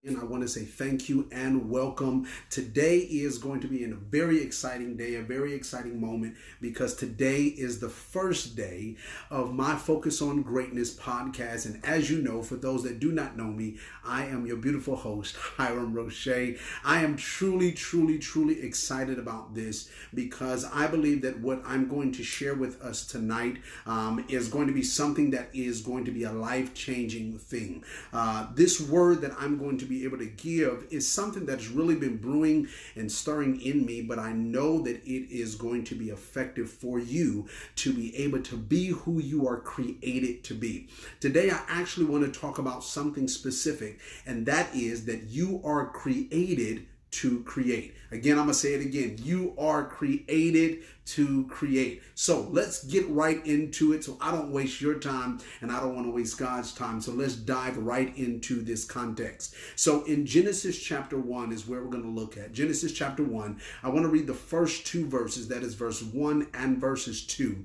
And I want to say thank you and welcome. Today is going to be a very exciting day, a very exciting moment, because today is the first day of my Focus on Greatness podcast. And as you know, for those that do not know me, I am your beautiful host, Hiram Roche. I am truly excited about this because I believe that what I'm going to share with us tonight is going to be something that is going to be a life-changing thing. This word that I'm going to be able to give is something that's really been brewing and stirring in me, but I know that it is going to be effective for you to be able to be who you are created to be. Today, I actually want to talk about something specific, and that is that you are created to create. Again, I'm going to say it again. You are created to create. So let's get right into it so I don't waste your time and I don't want to waste God's time. So let's dive right into this context. So in Genesis chapter 1 is where we're going to look at. Genesis chapter 1. I want to read the first two verses. That is verse 1 and verses 2.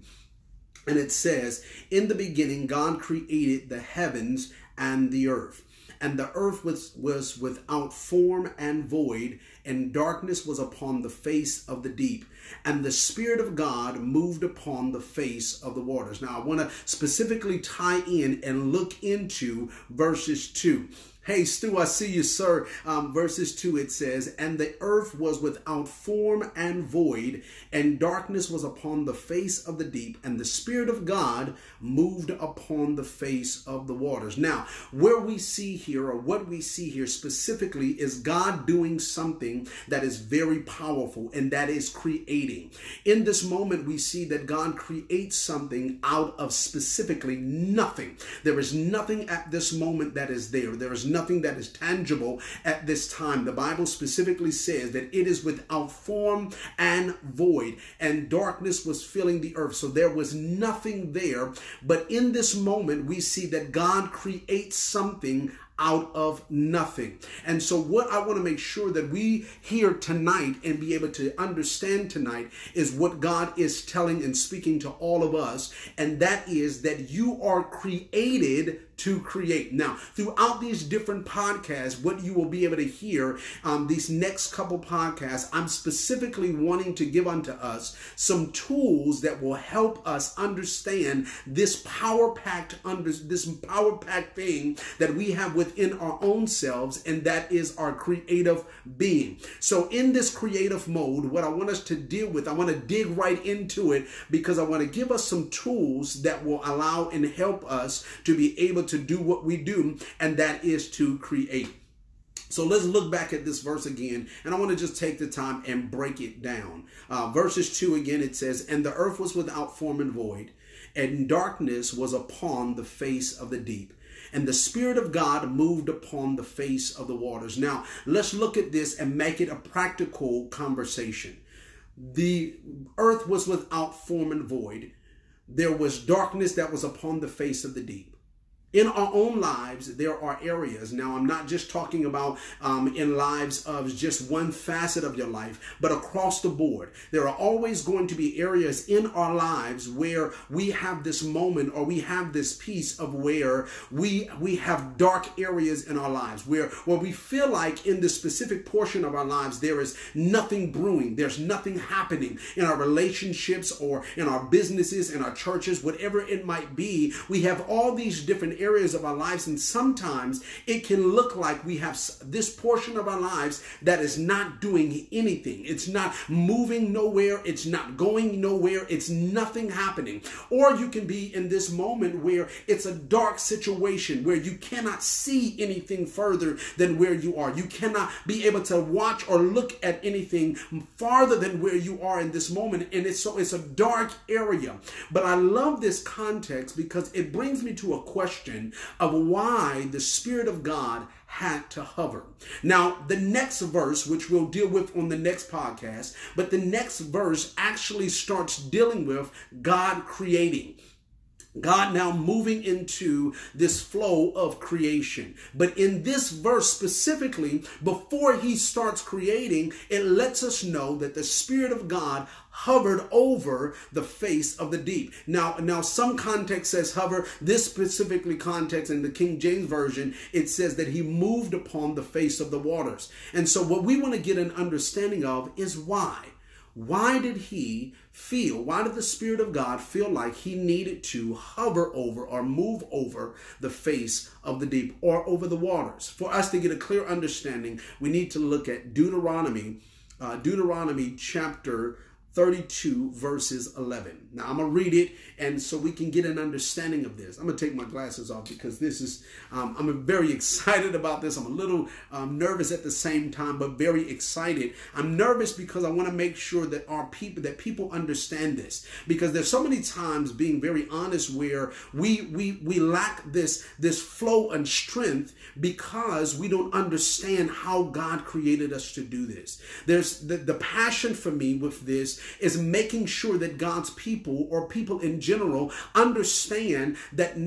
And it says, "In the beginning, God created the heavens and the earth. And the earth was without form and void, and darkness was upon the face of the deep. And the Spirit of God moved upon the face of the waters." Now, I want to specifically tie in and look into verses 2. Hey, Stu, I see you, sir. Verses 2, it says, "And the earth was without form and void, and darkness was upon the face of the deep, and the Spirit of God moved upon the face of the waters." Now, where we see here, or what we see here specifically, is God doing something that is very powerful, and that is creating. In this moment, we see that God creates something out of specifically nothing. There is nothing at this moment that is there. There is nothing that is tangible at this time. The Bible specifically says that it is without form and void, and darkness was filling the earth. So there was nothing there. But in this moment, we see that God creates something out of nothing. And so what I want to make sure that we hear tonight and be able to understand tonight is what God is telling and speaking to all of us. And that is that you are created to create. Now, throughout these different podcasts, what you will be able to hear, these next couple podcasts, I'm specifically wanting to give unto us some tools that will help us understand this power-packed thing that we have within our own selves, and that is our creative being. So in this creative mode, what I want us to deal with, I want to dig right into it because I want to give us some tools that will allow and help us to be able to do what we do, and that is to create. So let's look back at this verse again, and I want to just take the time and break it down. Verses 2 again, it says, "And the earth was without form and void, and darkness was upon the face of the deep. And the Spirit of God moved upon the face of the waters." Now, let's look at this and make it a practical conversation. The earth was without form and void. There was darkness that was upon the face of the deep. In our own lives, there are areas. Now, I'm not just talking about in lives of just one facet of your life, but across the board. There are always going to be areas in our lives where we have this moment, or we have this piece of where we have dark areas in our lives, where we feel like in this specific portion of our lives, there is nothing brewing. There's nothing happening in our relationships or in our businesses, in our churches, whatever it might be. We have all these different areas of our lives, and sometimes it can look like we have this portion of our lives that is not doing anything. It's not moving nowhere. It's not going nowhere. It's nothing happening. Or you can be in this moment where it's a dark situation where you cannot see anything further than where you are. You cannot be able to watch or look at anything farther than where you are in this moment, and it's a dark area. But I love this context because it brings me to a question of why the Spirit of God had to hover. Now, the next verse, which we'll deal with on the next podcast, but the next verse actually starts dealing with God creating. God now moving into this flow of creation. But in this verse specifically, before he starts creating, it lets us know that the Spirit of God hovered over the face of the deep. Now some context says hover. This specifically context in the King James Version, it says that he moved upon the face of the waters. And so what we want to get an understanding of is why. Why did the Spirit of God feel like he needed to hover over or move over the face of the deep or over the waters? For us to get a clear understanding, we need to look at Deuteronomy chapter 32 verses 11. Now I'm going to read it, and so we can get an understanding of this. I'm going to take my glasses off because this is, I'm very excited about this. I'm a little nervous at the same time, but very excited. I'm nervous because I want to make sure that people understand this, because there's so many times, being very honest, where we lack this flow and strength because we don't understand how God created us to do this. There's the passion for me with this is making sure that God's people, or people in general, understand that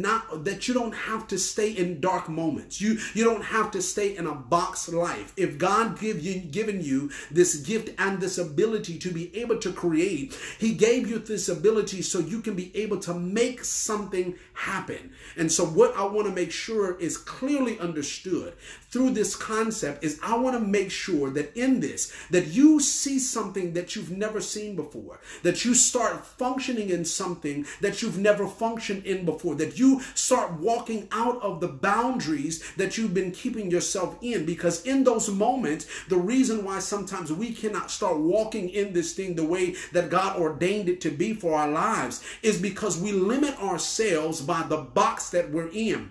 you don't have to stay in dark moments. You don't have to stay in a box life. If God given you this gift and this ability to be able to create, he gave you this ability so you can be able to make something happen. And so what I want to make sure is clearly understood through this concept is I want to make sure that in this, that you see something that you've never seen before, that you start functioning in something that you've never functioned in before, that you start walking out of the boundaries that you've been keeping yourself in. Because in those moments, the reason why sometimes we cannot start walking in this thing the way that God ordained it to be for our lives is because we limit ourselves by the box that we're in.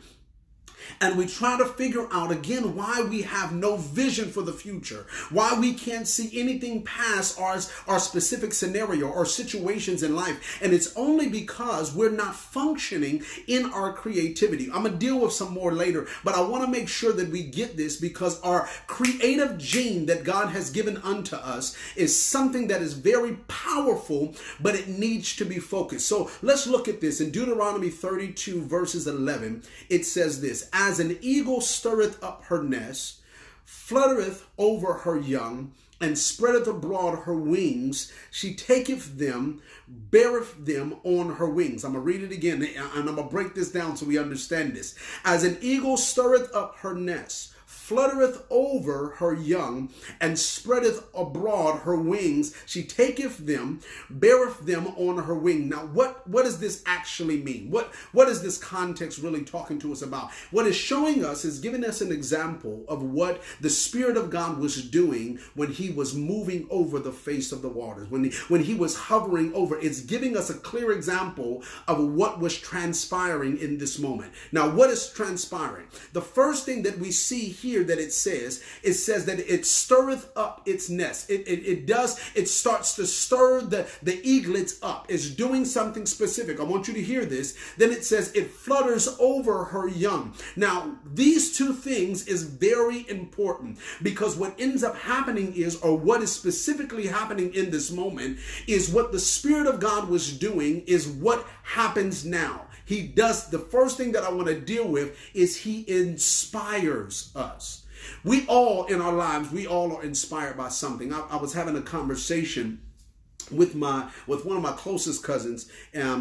And we try to figure out again why we have no vision for the future, why we can't see anything past our specific scenario or situations in life. And it's only because we're not functioning in our creativity. I'm going to deal with some more later, but I want to make sure that we get this, because our creative gene that God has given unto us is something that is very powerful, but it needs to be focused. So let's look at this. In Deuteronomy 32 verses 11, it says this: as an eagle stirreth up her nest, fluttereth over her young, and spreadeth abroad her wings, she taketh them, beareth them on her wings. I'm going to read it again, and I'm going to break this down so we understand this. As an eagle stirreth up her nest, fluttereth over her young, and spreadeth abroad her wings, she taketh them, beareth them on her wing. Now, what does this actually mean? What is this context really talking to us about? What it's showing us is giving us an example of what the Spirit of God was doing when he was moving over the face of the waters, when he was hovering over. It's giving us a clear example of what was transpiring in this moment. Now, what is transpiring? The first thing that we see here that it says that it stirreth up its nest. It starts to stir the eaglets up. It's doing something specific. I want you to hear this. Then it says it flutters over her young. Now, these two things is very important, because what ends up happening is, or what is specifically happening in this moment, is what the Spirit of God was doing is what happens now. He does, the first thing that I want to deal with is he inspires us. We all in our lives, we all are inspired by something. I was having a conversation with one of my closest cousins,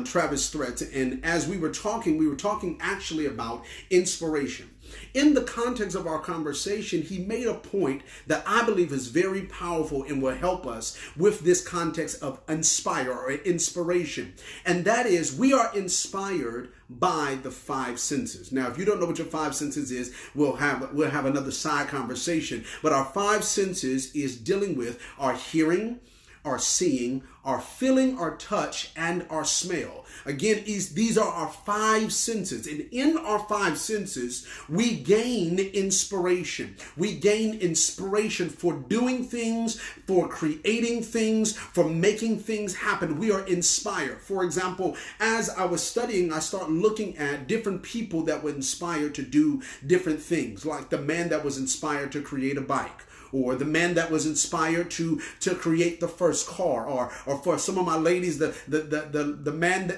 Travis Threat, and as we were talking actually about inspiration. In the context of our conversation, he made a point that I believe is very powerful and will help us with this context of inspire or inspiration. And that is, we are inspired by the five senses. Now, if you don't know what your five senses is, we'll have another side conversation. But our five senses is dealing with our hearing, our seeing, our feeling, our touch, and our smell. Again, these are our five senses. And in our five senses, we gain inspiration. We gain inspiration for doing things, for creating things, for making things happen. We are inspired. For example, as I was studying, I started looking at different people that were inspired to do different things, like the man that was inspired to create a bike, or the man that was inspired to create the first car, or or for some of my ladies, the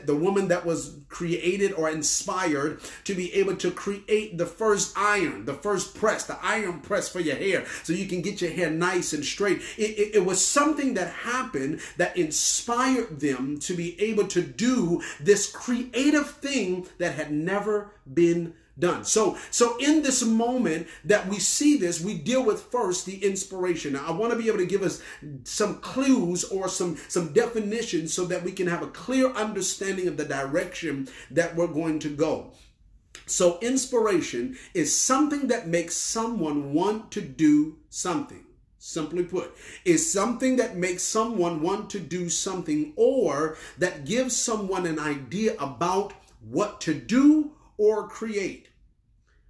woman that was created or inspired to be able to create the first iron, the first press, the iron press for your hair so you can get your hair nice and straight. It was something that happened that inspired them to be able to do this creative thing that had never been done. So in this moment that we see this, we deal with first the inspiration. Now, I want to be able to give us some clues or some definitions so that we can have a clear understanding of the direction that we're going to go. So inspiration is something that makes someone want to do something. Simply put, is something that makes someone want to do something, or that gives someone an idea about what to do or create.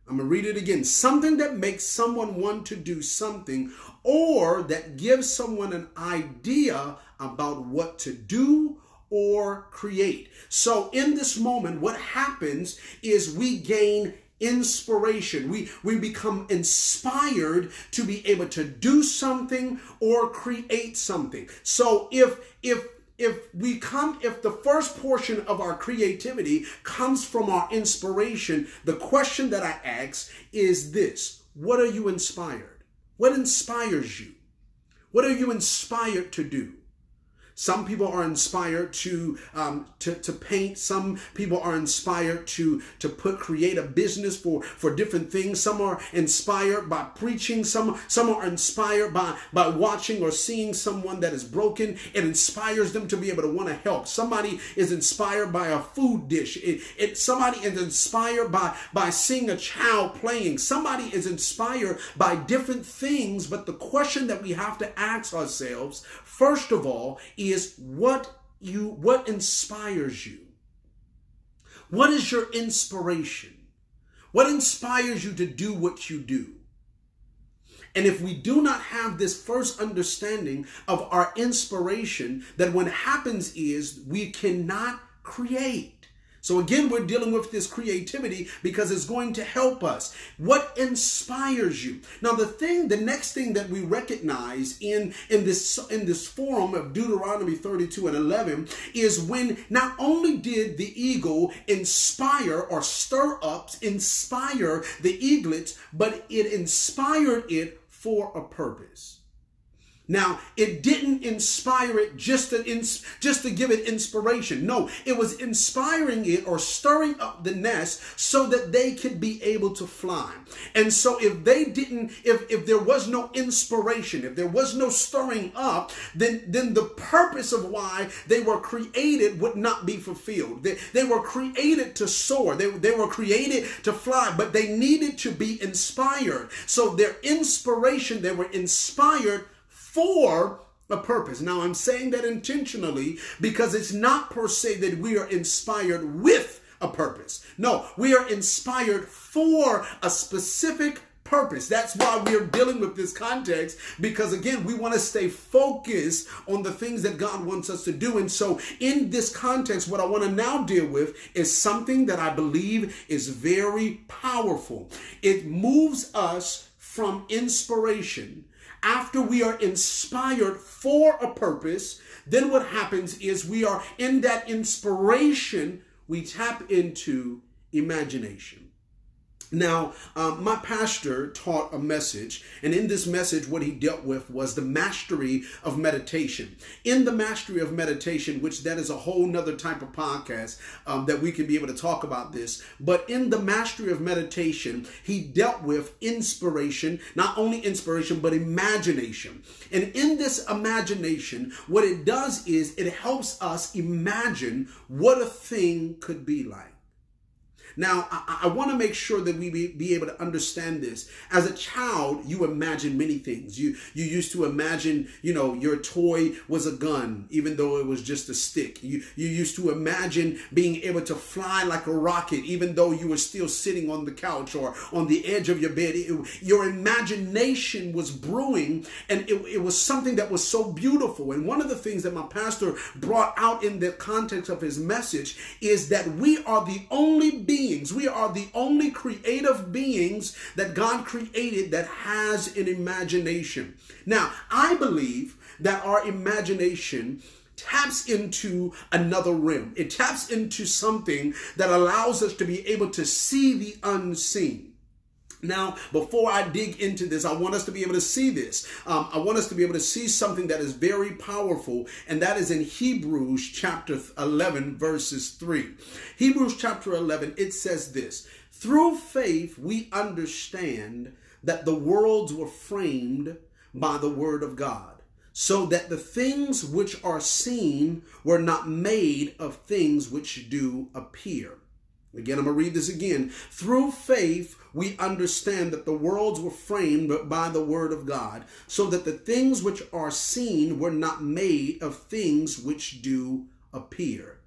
I'm going to read it again. Something that makes someone want to do something, or that gives someone an idea about what to do or create. So in this moment, what happens is we gain inspiration. We become inspired to be able to do something or create something. So if the first portion of our creativity comes from our inspiration, the question that I ask is this: what are you inspired? What inspires you? What are you inspired to do? Some people are inspired to paint. Some people are inspired to create a business for different things. Some are inspired by preaching. Some are inspired by watching or seeing someone that is broken. It inspires them to be able to want to help. Somebody is inspired by a food dish. Somebody is inspired by seeing a child playing. Somebody is inspired by different things. But the question that we have to ask ourselves, first of all, is what inspires you? What is your inspiration? What inspires you to do what you do? And if we do not have this first understanding of our inspiration, then what happens is we cannot create. So again, we're dealing with this creativity because it's going to help us. What inspires you? Now, the next thing that we recognize in this forum of Deuteronomy 32:11 is when not only did the eagle inspire the eaglets, but it inspired it for a purpose. Now, it didn't inspire it just to give it inspiration. No, it was inspiring it or stirring up the nest so that they could be able to fly. And so if there was no inspiration, if there was no stirring up, then the purpose of why they were created would not be fulfilled. They were created to soar. They were created to fly, but they needed to be inspired. So their inspiration, they were inspired for a purpose. Now, I'm saying that intentionally because it's not per se that we are inspired with a purpose. No, we are inspired for a specific purpose. That's why we're dealing with this context, because again, we want to stay focused on the things that God wants us to do. And so in this context, what I want to now deal with is something that I believe is very powerful. It moves us from inspiration. After we are inspired for a purpose, then what happens is we are in that inspiration, we tap into imagination. Now, my pastor taught a message, and in this message, what he dealt with was the mastery of meditation. In the mastery of meditation, which that is a whole nother type of podcast that we can be able to talk about this, but in the mastery of meditation, he dealt with inspiration, not only inspiration, but imagination. And in this imagination, what it does is it helps us imagine what a thing could be like. Now, I want to make sure that we be able to understand this. As a child, you imagine many things. You used to imagine, your toy was a gun, even though it was just a stick. You used to imagine being able to fly like a rocket, even though you were still sitting on the couch or on the edge of your bed. Your imagination was brewing, and it was something that was so beautiful. And one of the things that my pastor brought out in the context of his message is that we are the only beings, we are the only creative beings that God created that has an imagination. Now, I believe that our imagination taps into another realm. It taps into something that allows us to be able to see the unseen. Now, before I dig into this, I want us to be able to see this. I want us to be able to see something that is very powerful, and that is in Hebrews chapter 11, verses 3. Hebrews chapter 11, it says this: through faith we understand that the worlds were framed by the word of God, so that the things which are seen were not made of things which do appear. Again, I'm going to read this again. Through faith, we understand that the worlds were framed by the word of God, so that the things which are seen were not made of things which do appear.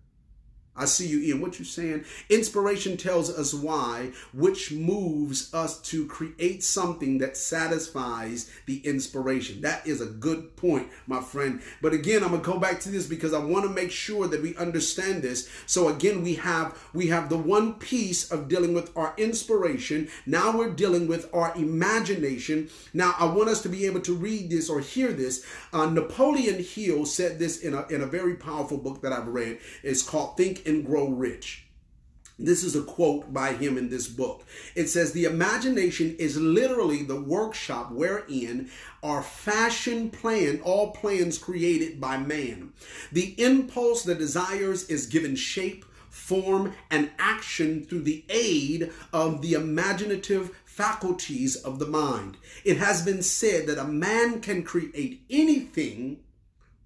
I see you, Ian. What you saying? Inspiration tells us why, which moves us to create something that satisfies the inspiration. That is a good point, my friend. But again, I'm going to go back to this because I want to make sure that we understand this. So again, we have the one piece of dealing with our inspiration. Now we're dealing with our imagination. Now I want us to be able to read this or hear this. Napoleon Hill said this in a very powerful book that I've read. It's called Think and Grow Rich. This is a quote by him in this book. It says, the imagination is literally the workshop wherein are fashioned all plans created by man. The impulse, the desires is given shape, form, and action through the aid of the imaginative faculties of the mind. It has been said that a man can create anything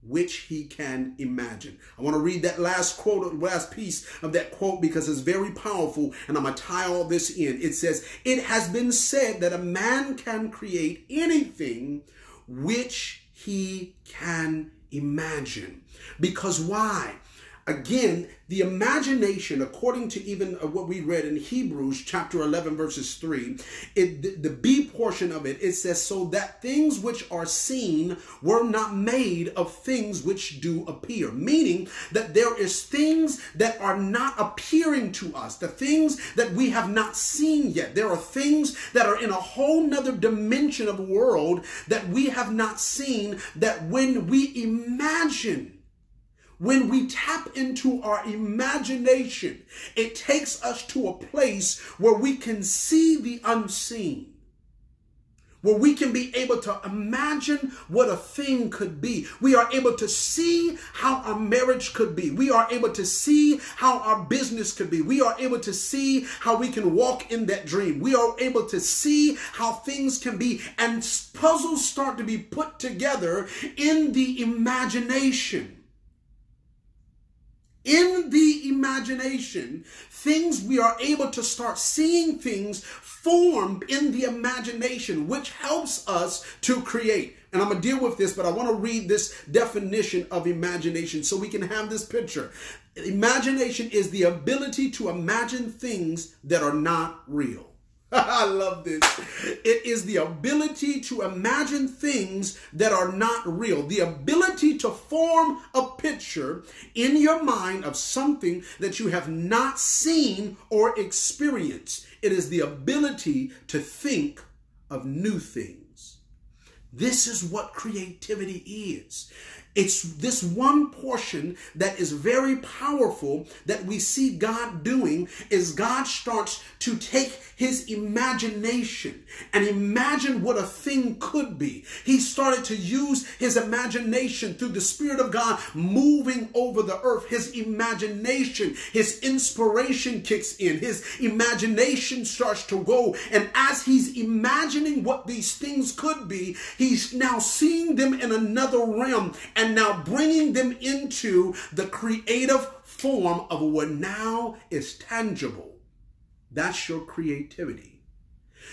which he can imagine. I want to read that last piece of that quote because it's very powerful, and I'm going to tie all this in. It says, it has been said that a man can create anything which he can imagine. Because why? Again, the imagination, according to even what we read in Hebrews chapter 11, verses 3, the B portion of it, it says, so that things which are seen were not made of things which do appear. Meaning that there is things that are not appearing to us, the things that we have not seen yet. There are things that are in a whole nother dimension of world that we have not seen, that when we imagine, when we tap into our imagination, it takes us to a place where we can see the unseen, where we can be able to imagine what a thing could be. We are able to see how our marriage could be. We are able to see how our business could be. We are able to see how we can walk in that dream. We are able to see how things can be, and puzzles start to be put together in the imagination. In the imagination, we are able to start seeing things formed in the imagination, which helps us to create. And I'm going to deal with this, but I want to read this definition of imagination so we can have this picture. Imagination is the ability to imagine things that are not real. I love this. It is the ability to imagine things that are not real. The ability to form a picture in your mind of something that you have not seen or experienced. It is the ability to think of new things. This is what creativity is. It's this one portion that is very powerful that we see God doing is God starts to take his imagination and imagine what a thing could be. He started to use his imagination through the Spirit of God moving over the earth. His imagination, his inspiration kicks in. His imagination starts to go. And as he's imagining what these things could be, he's now seeing them in another realm and now bringing them into the creative form of what now is tangible. That's your creativity.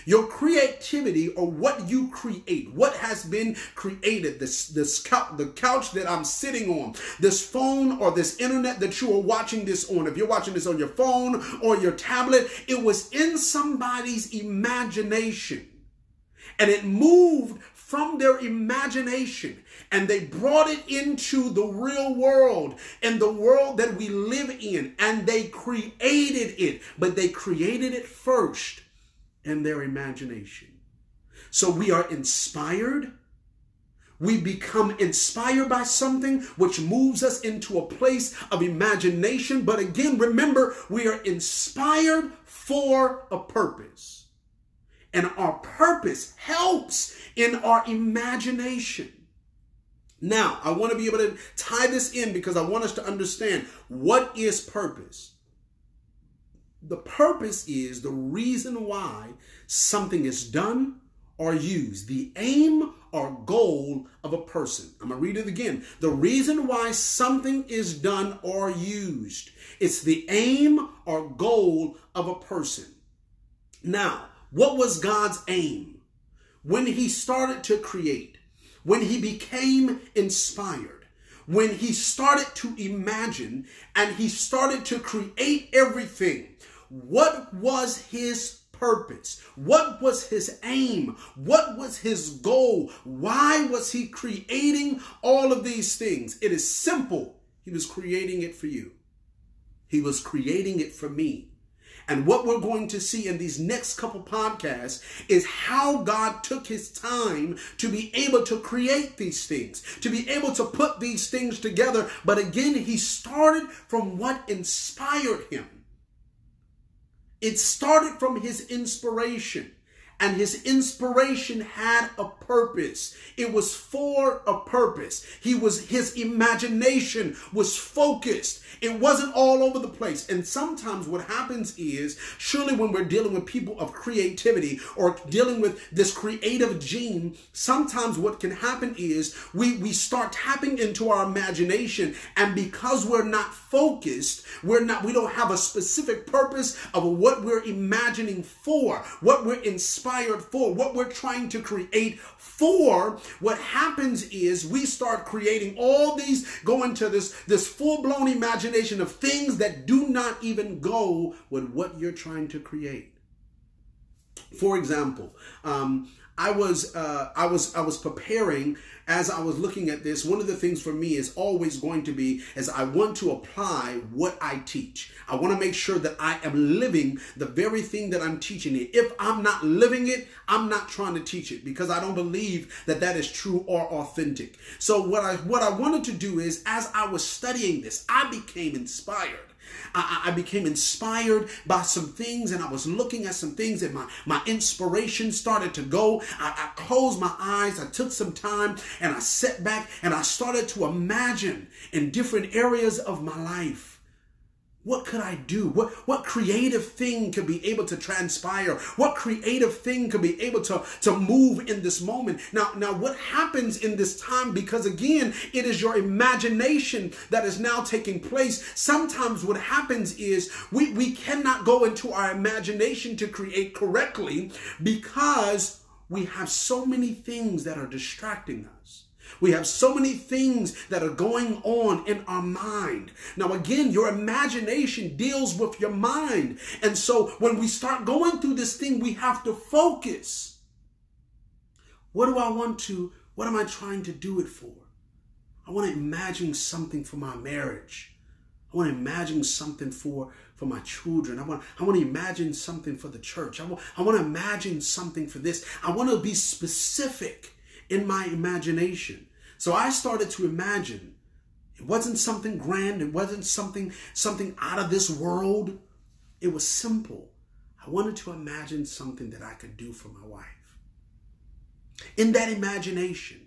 Your creativity, or what you create, what has been created, the couch that I'm sitting on, this phone or this internet that you are watching this on. If you're watching this on your phone or your tablet, it was in somebody's imagination. And it moved from their imagination and they brought it into the real world and the world that we live in, and they created it, but they created it first in their imagination. So we are inspired, We become inspired by something which moves us into a place of imagination. But again, remember, we are inspired for a purpose. And our purpose helps in our imagination. Now, I want to be able to tie this in because I want us to understand what is purpose. The purpose is the reason why something is done or used, the aim or goal of a person. I'm going to read it again. The reason why something is done or used, it's the aim or goal of a person. Now, what was God's aim? When he started to create, when he became inspired, when he started to imagine and he started to create everything, what was his purpose? What was his aim? What was his goal? Why was he creating all of these things? It is simple. He was creating it for you. He was creating it for me. And what we're going to see in these next couple podcasts is how God took his time to be able to create these things, to be able to put these things together. But again, he started from what inspired him. It started from his inspiration, and his inspiration had a purpose. It was for a purpose. His imagination was focused. It wasn't all over the place. And sometimes what happens is, surely when we're dealing with people of creativity or dealing with this creative gene, sometimes what can happen is we start tapping into our imagination, and because we're not focused, we don't have a specific purpose of what we're imagining for, what we're inspired for, what we're trying to create for. What happens is we start creating all these, go into this full-blown imagination of things that do not even go with what you're trying to create. For example, I was preparing as I was looking at this. One of the things for me is always going to be is I want to apply what I teach. I want to make sure that I am living the very thing that I'm teaching it. If I'm not living it, I'm not trying to teach it, because I don't believe that that is true or authentic. So what I wanted to do is, as I was studying this, I became inspired. I became inspired by some things, and I was looking at some things, and my inspiration started to go. I closed my eyes, I took some time, and I sat back, and I started to imagine in different areas of my life. What could I do? What creative thing could be able to transpire? What creative thing could be able to move in this moment? Now what happens in this time, because again, it is your imagination that is now taking place. Sometimes what happens is we cannot go into our imagination to create correctly because we have so many things that are distracting us. We have so many things that are going on in our mind. Now, again, your imagination deals with your mind. And so when we start going through this thing, we have to focus. What am I trying to do it for? I want to imagine something for my marriage. I want to imagine something for my children. I want to imagine something for the church. I want to imagine something for this. I want to be specific in my imagination. So I started to imagine. It wasn't something grand. It wasn't something out of this world. It was simple. I wanted to imagine something that I could do for my wife. In that imagination,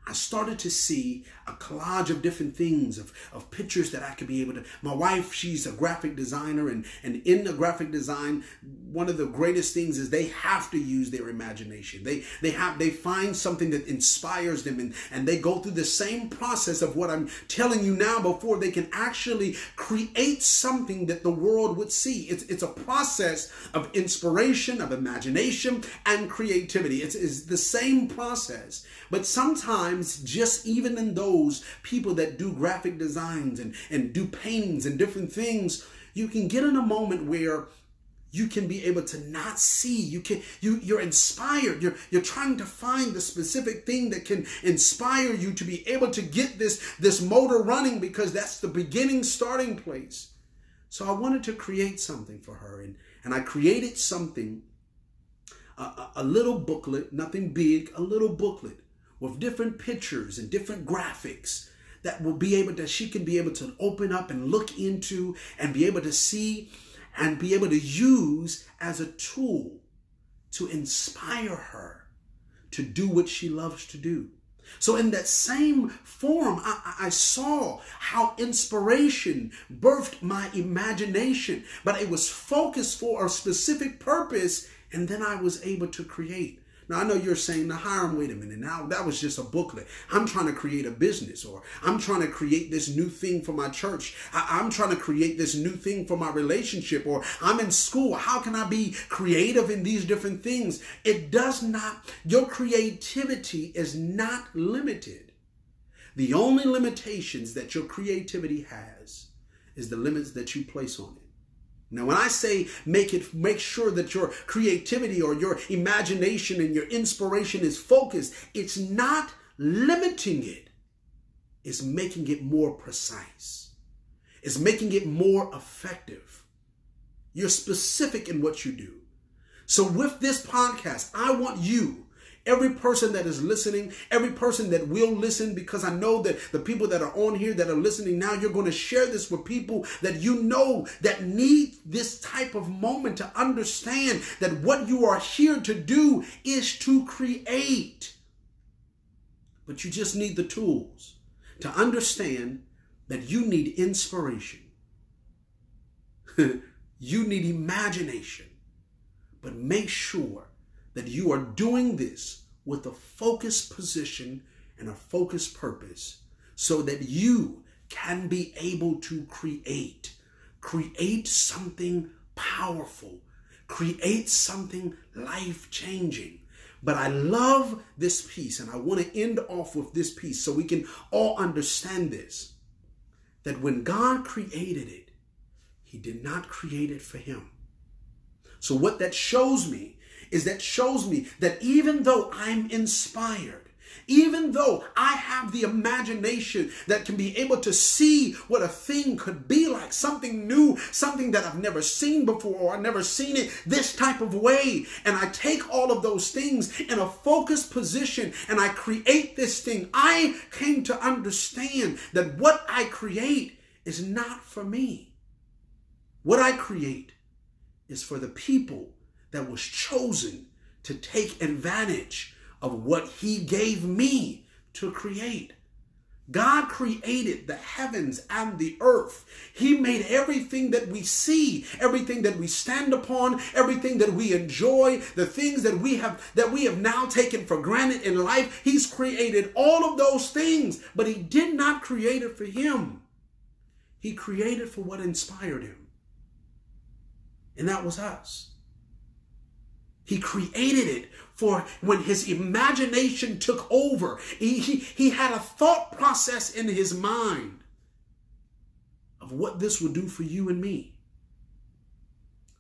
I started to see a collage of different things, of pictures that I could be able to. My wife, she's a graphic designer, and in the graphic design, one of the greatest things is they have to use their imagination. They find something that inspires them, and they go through the same process of what I'm telling you now before they can actually create something that the world would see. It's a process of inspiration, of imagination, and creativity. It's the same process, but sometimes just even in those people that do graphic designs and do paintings and different things, you can get in a moment where you can be able to not see. You're inspired. You're trying to find the specific thing that can inspire you to be able to get this motor running, because that's the beginning starting place. So I wanted to create something for her, and I created something, a little booklet, nothing big, a little booklet, with different pictures and different graphics that will be able, that she can be able to open up and look into and be able to see and be able to use as a tool to inspire her to do what she loves to do. So in that same form, I saw how inspiration birthed my imagination, but it was focused for a specific purpose, and then I was able to create. Now, I know you're saying, now, Hiram, wait a minute. Now, that was just a booklet. I'm trying to create a business, or I'm trying to create this new thing for my church. I'm trying to create this new thing for my relationship, or I'm in school. How can I be creative in these different things? It does not, your creativity is not limited. The only limitations that your creativity has is the limits that you place on it. Now, when I say make sure that your creativity or your imagination and your inspiration is focused, it's not limiting it. It's making it more precise. It's making it more effective. You're specific in what you do. So with this podcast, I want you, every person that is listening, every person that will listen, because I know that the people that are on here that are listening now, you're going to share this with people that you know that need this type of moment to understand that what you are here to do is to create. But you just need the tools to understand that you need inspiration. You need imagination. But make sure that you are doing this with a focused position and a focused purpose so that you can be able to create something powerful, create something life-changing. But I love this piece, and I want to end off with this piece so we can all understand this, that when God created it, he did not create it for him. So what that shows me is that even though I'm inspired, even though I have the imagination that can be able to see what a thing could be like, something new, something that I've never seen before, or I've never seen it this type of way, and I take all of those things in a focused position and I create this thing, I came to understand that what I create is not for me. What I create is for the people that was chosen to take advantage of what he gave me to create. God created the heavens and the earth. He made everything that we see, everything that we stand upon, everything that we enjoy, the things that we have now taken for granted in life. He's created all of those things, but he did not create it for him. He created for what inspired him. And that was us. He created it for when his imagination took over. He had a thought process in his mind of what this would do for you and me.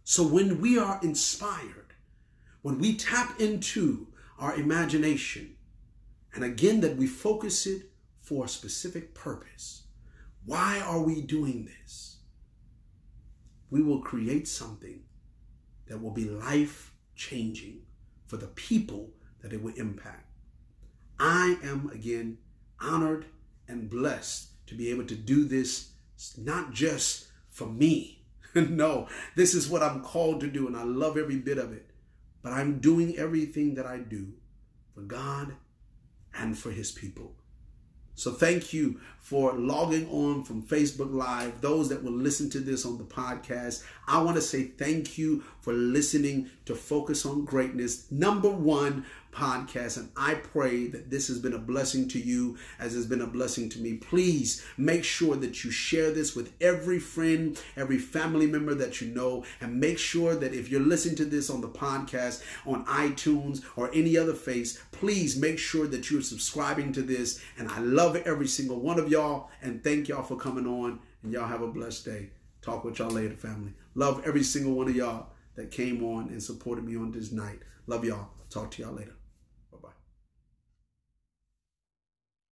So when we are inspired, when we tap into our imagination, and again that we focus it for a specific purpose, why are we doing this? We will create something that will be life-changing for the people that it will impact. I am, again, honored and blessed to be able to do this, not just for me. No, this is what I'm called to do, and I love every bit of it. But I'm doing everything that I do for God and for his people. So thank you for logging on from Facebook Live. Those that will listen to this on the podcast, I want to say thank you for listening to Focus on Greatness, #1 podcast. And I pray that this has been a blessing to you as it's been a blessing to me. Please make sure that you share this with every friend, every family member that you know. And make sure that if you're listening to this on the podcast, on iTunes or any other place, please make sure that you're subscribing to this. And I love every single one of y'all. And thank y'all for coming on. And y'all have a blessed day. Talk with y'all later, family. Love every single one of y'all that came on and supported me on this night. Love y'all. Talk to y'all later. Bye-bye.